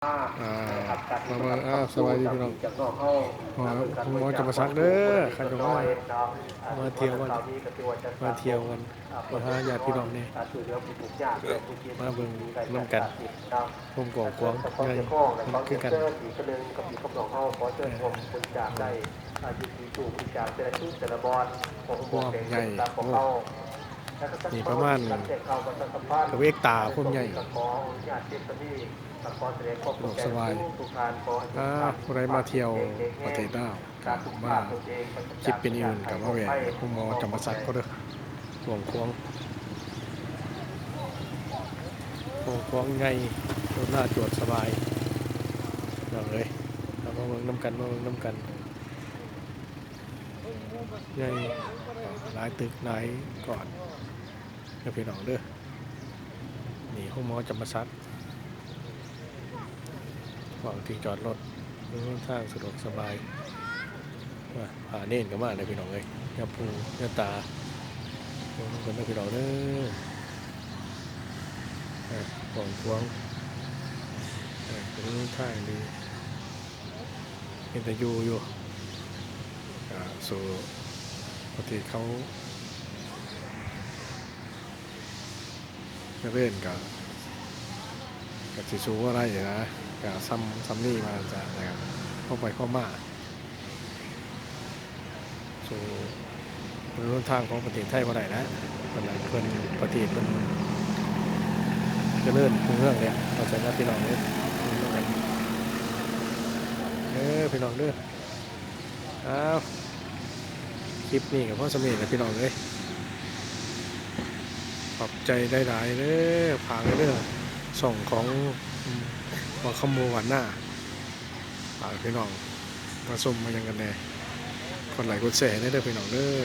มาเมืองสบายดีพี่น้องผมมอจะมาซักเด้อขันจะมาเที่ยวกันมาเที่ยวกันมาหาญาติพี่น้องนี่มาเบิ่งน้ำกันผมก่อกวางใหญ่มันคือกันกว้างใหญ่นี่ประมาณกระเวกตาคนใหญ่สะดวกสบายผู้ใดมาเที่ยวประเทศลาวกับมาคิดเป็นอื่นกับมาแหวะผมมอจะมาซักก็เด้อหลวงควงใหญ่รถหน้าจวดสบายอย่างเลยเรามาเบิ่งน้ำกันใหญ่หลายตึกหลายก่อนเดี๋ยวพี่น้องเด้อนี่ผมมอจะมาซักหวังที่จอดรถค่อนข้างสะดวกสบายผ่าเน่นกันมากเลยพี่น้องเลยยาปูยาตาคนได้พี่น้องเด้อของพวงเป็นทางดีเป็นแต่อยู่สู่ปกติเขาจะเล่นกับสิสูอะไรอย่างนะกับซัมนี่มาจากนะครับเข้าไปเข้ามาสู่บนทางของประเทศไทยก็ได้นะคนนั้นเพื่อนประเทศเป็นจะเลื่อนเรื่องเนี่ยเราจะนัดพี่น้องเนี่ยพี่น้องเด้อคลิปนี้กับพ่อสมัยนะพี่น้องเลยขอบใจได้หลายเด้อผ่านเด้อส่งของมาขโมยวันหน้าพี่น้องมาส้มมายังกันแน่คนไหลคนแสได้เด้อพี่น้องเด้อ